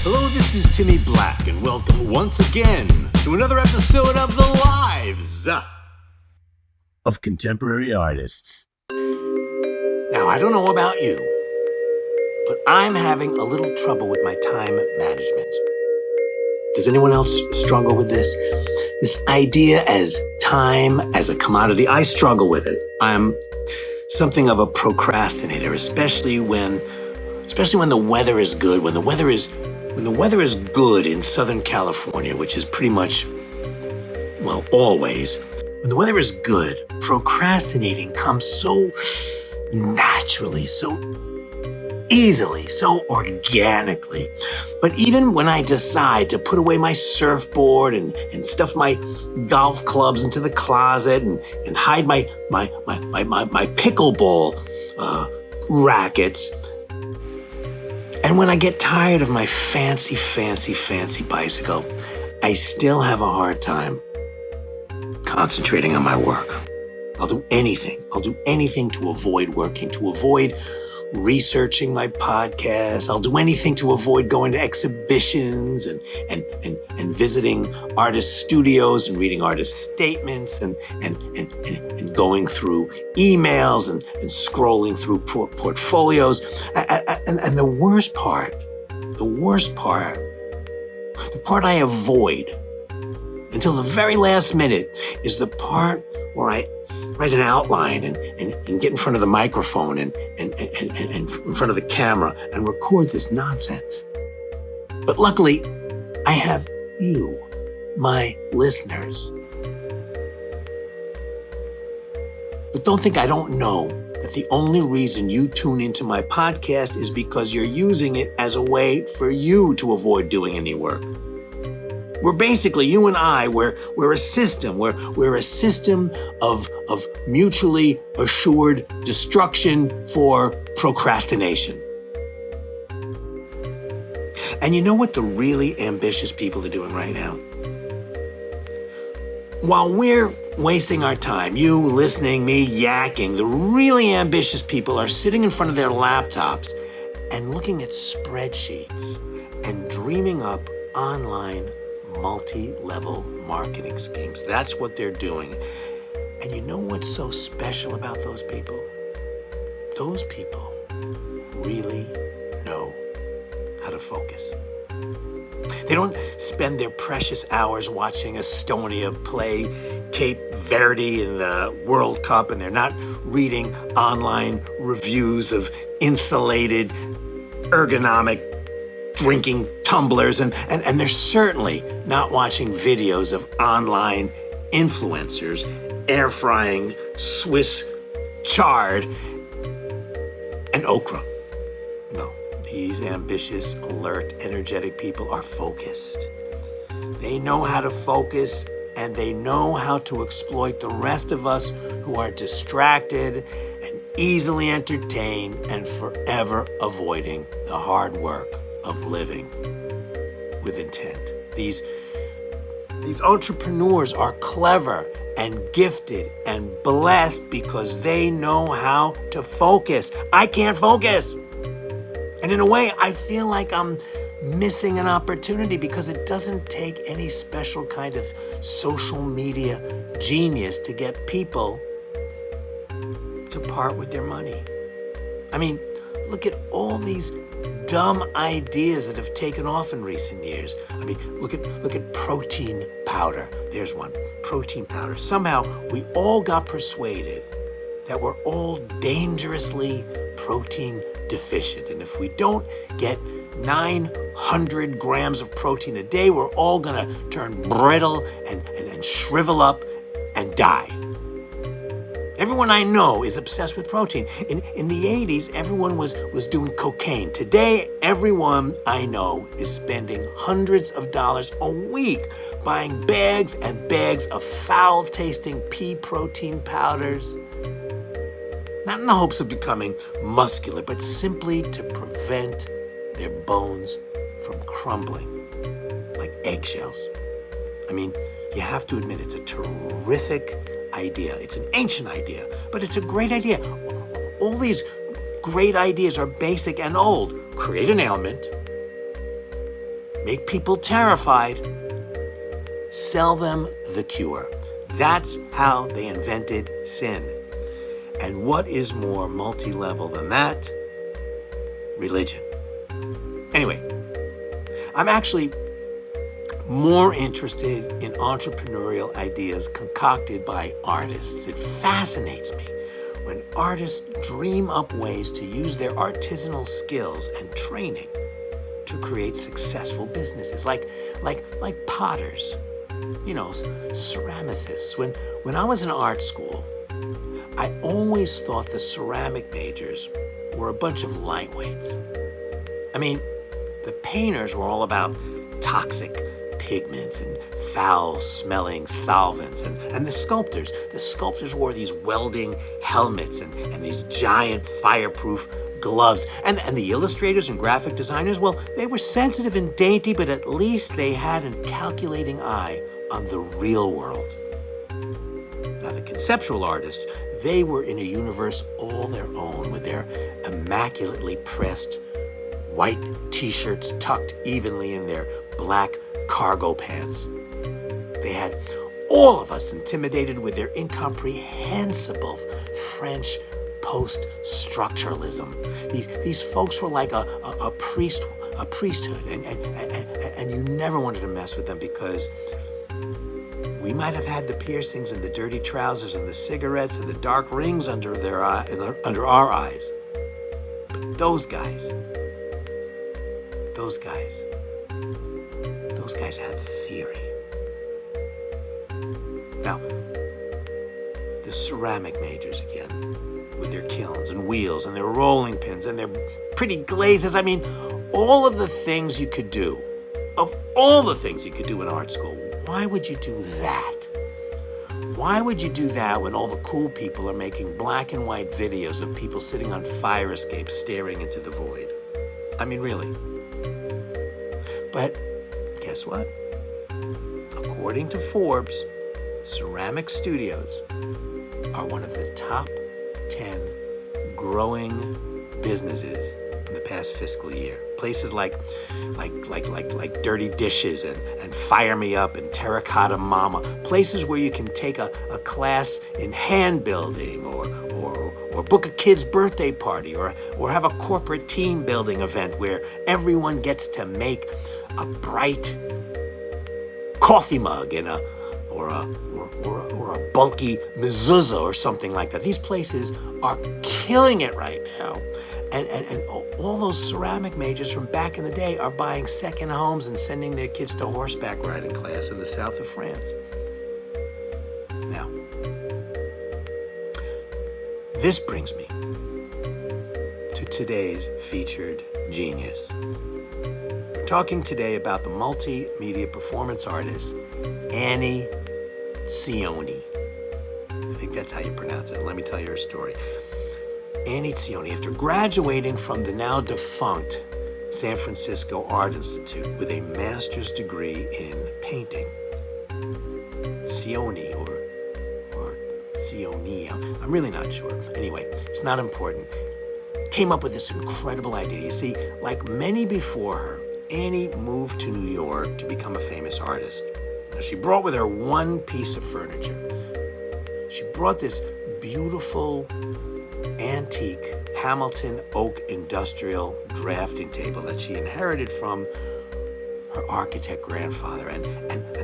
Hello, this is Timmy Black, and welcome once again to another episode of The Lives of Contemporary Artists. Now, I don't know about you, but I'm having a little trouble with my time management. Does anyone else struggle with this? This idea as time as a commodity, I struggle with it. I'm something of a procrastinator, especially when the weather is good, when the weather is good in Southern California, which is pretty much, well, always. When the weather is good, procrastinating comes so naturally, so easily, so organically. But even when I decide to put away my surfboard and stuff my golf clubs into the closet and hide my pickleball rackets, and when I get tired of my fancy bicycle, I still have a hard time concentrating on my work. I'll do anything to avoid working, to avoid researching my podcast. I'll do anything to avoid going to exhibitions and visiting artist studios and reading artist statements and going through emails and scrolling through portfolios. And the worst part I avoid until the very last minute is the part where I write an outline and get in front of the microphone and in front of the camera and record this nonsense. But luckily, I have you, my listeners. But don't think I don't know that the only reason you tune into my podcast is because you're using it as a way for you to avoid doing any work. We're basically, you and I, we're a system. We're a system of mutually assured destruction for procrastination. And you know what the really ambitious people are doing right now? While we're wasting our time, you listening, me yakking, the really ambitious people are sitting in front of their laptops and looking at spreadsheets and dreaming up online multi-level marketing schemes. That's what they're doing. And you know what's so special about those people? Those people really know how to focus. They don't spend their precious hours watching Estonia play Cape Verde in the World Cup, and they're not reading online reviews of insulated, ergonomic drinking tumblers, and they're certainly not watching videos of online influencers air frying Swiss chard and okra. No, these ambitious, alert, energetic people are focused. They know how to focus, and they know how to exploit the rest of us who are distracted and easily entertained and forever avoiding the hard work of living with intent. These entrepreneurs are clever and gifted and blessed because they know how to focus. I can't focus. And in a way, I feel like I'm missing an opportunity because it doesn't take any special kind of social media genius to get people to part with their money. I mean, look at all these dumb ideas that have taken off in recent years. I mean, look at protein powder. There's one, protein powder. Somehow we all got persuaded that we're all dangerously protein deficient. And if we don't get 900 grams of protein a day, we're all gonna turn brittle and shrivel up and die. Everyone I know is obsessed with protein. In the 80s, everyone was doing cocaine. Today, everyone I know is spending hundreds of dollars a week buying bags and bags of foul-tasting pea protein powders. Not in the hopes of becoming muscular, but simply to prevent their bones from crumbling like eggshells. I mean, you have to admit it's a terrific idea. It's an ancient idea, but it's a great idea. All these great ideas are basic and old. Create an ailment, make people terrified, sell them the cure. That's how they invented sin. And what is more multi-level than that? Religion. Anyway, I'm actually more interested in entrepreneurial ideas concocted by artists. It fascinates me when artists dream up ways to use their artisanal skills and training to create successful businesses, like potters, ceramicists. When I was in art school, I always thought the ceramic majors were a bunch of lightweights. I mean, the painters were all about toxic pigments and foul-smelling solvents, and the sculptors wore these welding helmets and these giant fireproof gloves, and the illustrators and graphic designers, well, they were sensitive and dainty, but at least they had a calculating eye on the real world. Now, the conceptual artists, they were in a universe all their own, with their immaculately pressed white t-shirts tucked evenly in their black cargo pants. They had all of us intimidated with their incomprehensible French post-structuralism. These folks were like a priesthood, and you never wanted to mess with them because we might have had the piercings and the dirty trousers and the cigarettes and the dark rings under our eyes. But those guys had theory. Now, the ceramic majors again, with their kilns and wheels and their rolling pins and their pretty glazes. I mean, all of the things you could do, of all the things you could do in art school, why would you do that? Why would you do that when all the cool people are making black and white videos of people sitting on fire escapes staring into the void? I mean, really. But guess what? According to Forbes, ceramic studios are one of the top 10 growing businesses in the past fiscal year. Places like Dirty Dishes and Fire Me Up and Terracotta Mama. Places where you can take a class in hand building or book a kid's birthday party or have a corporate team building event where everyone gets to make a bright coffee mug or a bulky mezuzah or something like that. These places are killing it right now. And all those ceramic majors from back in the day are buying second homes and sending their kids to horseback riding class in the south of France. Now, this brings me to today's featured genius. We're talking today about the multimedia performance artist, Annie Cioni. I think that's how you pronounce it. Let me tell you her story. Annie Cioni, after graduating from the now defunct San Francisco Art Institute with a master's degree in painting, Cioni or Cioni, I'm really not sure. Anyway, it's not important. Came up with this incredible idea. You see, like many before her, Annie moved to New York to become a famous artist. Now, she brought with her one piece of furniture. She brought this beautiful antique Hamilton oak industrial drafting table that she inherited from her architect grandfather. And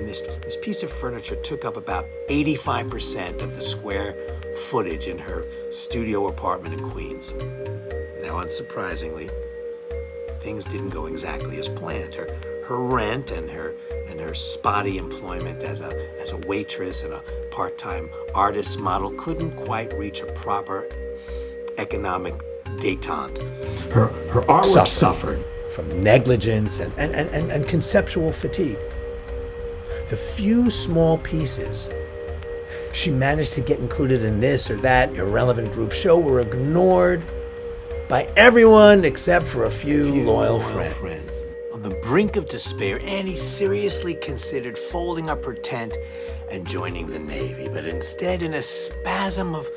this piece of furniture took up about 85% of the square footage in her studio apartment in Queens. Now, unsurprisingly, things didn't go exactly as planned. Her rent and her spotty employment as a waitress and a part-time artist model couldn't quite reach a proper economic détente. Her artwork suffered from negligence and conceptual fatigue. The few small pieces she managed to get included in this or that irrelevant group show were ignored by everyone except for a few loyal friends. On the brink of despair, Annie seriously considered folding up her tent and joining the Navy, but instead, in a spasm of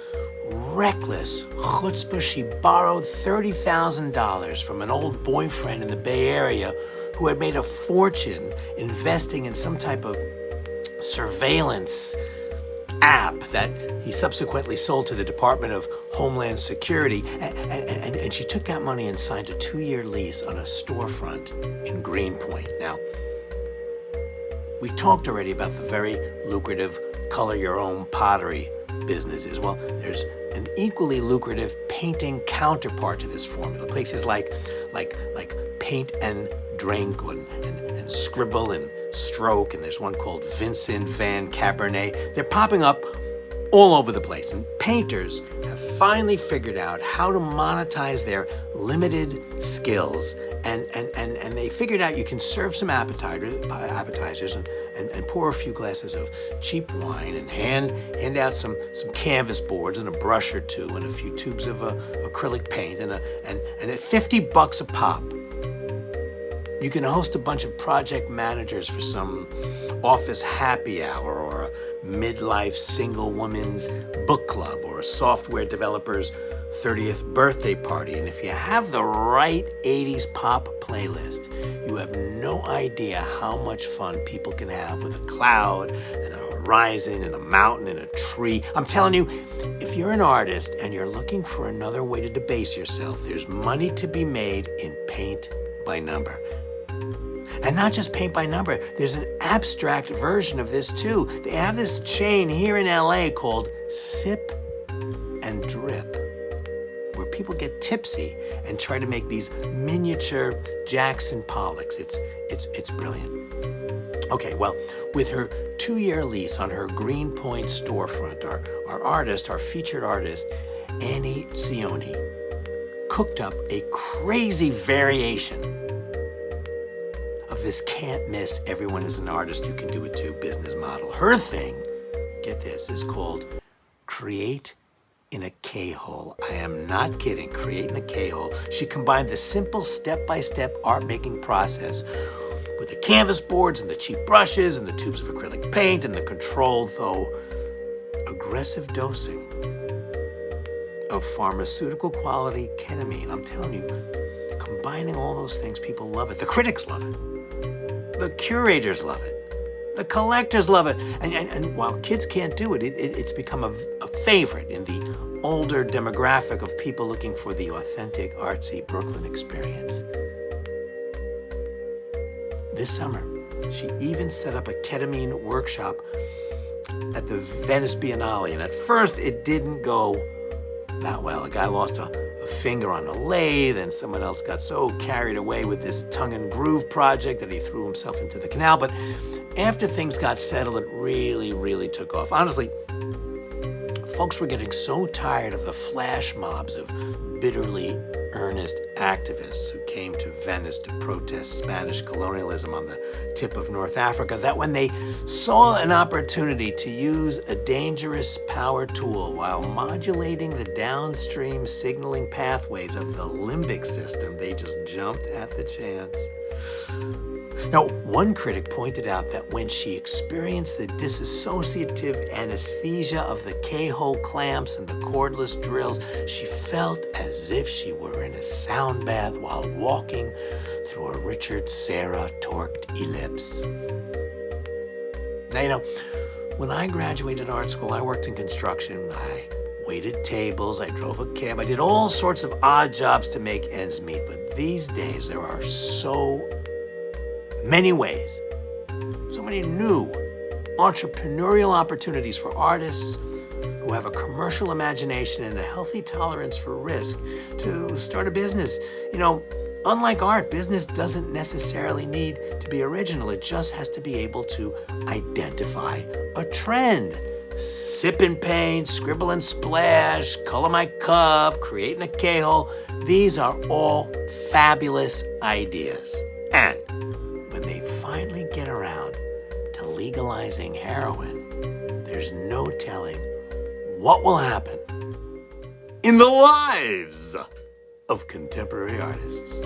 reckless chutzpah, she borrowed $30,000 from an old boyfriend in the Bay Area who had made a fortune investing in some type of surveillance app that he subsequently sold to the Department of Homeland Security. And she took that money and signed a 2-year lease on a storefront in Greenpoint. Now, we talked already about the very lucrative color your own pottery businesses. Well, there's an equally lucrative painting counterpart to this formula. Places like Paint and Drink and Scribble and Stroke, and there's one called Vincent Van Cabernet. They're popping up all over the place, and painters have finally figured out how to monetize their limited skills, and they figured out you can serve some appetizers and pour a few glasses of cheap wine and hand out some canvas boards and a brush or two and a few tubes of acrylic paint and at $50 a pop, you can host a bunch of project managers for some office happy hour or a midlife single woman's book club or a software developer's 30th birthday party. And if you have the right 80s pop playlist, you have no idea how much fun people can have with a cloud and a horizon and a mountain and a tree. I'm telling you, if you're an artist and you're looking for another way to debase yourself, there's money to be made in paint by number. And not just paint by number, there's an abstract version of this too. They have this chain here in LA called Sip and Drip, where people get tipsy and try to make these miniature Jackson Pollocks. It's brilliant. Okay, well, with her 2-year lease on her Greenpoint storefront, our featured artist, Annie Cioni, cooked up a crazy variation of this can't miss, everyone is an artist, you can do it too business model. Her thing, get this, is called Create in a K-hole. I am not kidding, Create in a K-hole. She combined the simple step-by-step art-making process with the canvas boards and the cheap brushes and the tubes of acrylic paint and the controlled, though aggressive dosing of pharmaceutical quality ketamine. I'm telling you, combining all those things, people love it. The critics love it. The curators love it. The collectors love it. And while kids can't do it, it's become a favorite in the older demographic of people looking for the authentic, artsy Brooklyn experience. This summer, she even set up a ketamine workshop at the Venice Biennale. And at first, it didn't go that well. A guy lost a finger on a lathe, and someone else got so carried away with this tongue and groove project that he threw himself into the canal. But after things got settled, it really, really took off. Honestly, folks were getting so tired of the flash mobs of bitterly earnest activists who came to Venice to protest Spanish colonialism on the tip of North Africa that when they saw an opportunity to use a dangerous power tool while modulating the downstream signaling pathways of the limbic system, they just jumped at the chance. Now, one critic pointed out that when she experienced the disassociative anesthesia of the K-hole clamps and the cordless drills, she felt as if she were in a sound bath while walking through a Richard Serra torqued ellipse. Now, when I graduated art school, I worked in construction. I waited tables, I drove a cab, I did all sorts of odd jobs to make ends meet. But these days, there are so many ways, so many new entrepreneurial opportunities for artists who have a commercial imagination and a healthy tolerance for risk to start a business. Unlike art, business doesn't necessarily need to be original. It just has to be able to identify a trend. Sip and paint, scribble and splash, color my cup, create in a K-hole. These are all fabulous ideas. And when they finally get around to legalizing heroin, there's no telling what will happen in the lives of contemporary artists.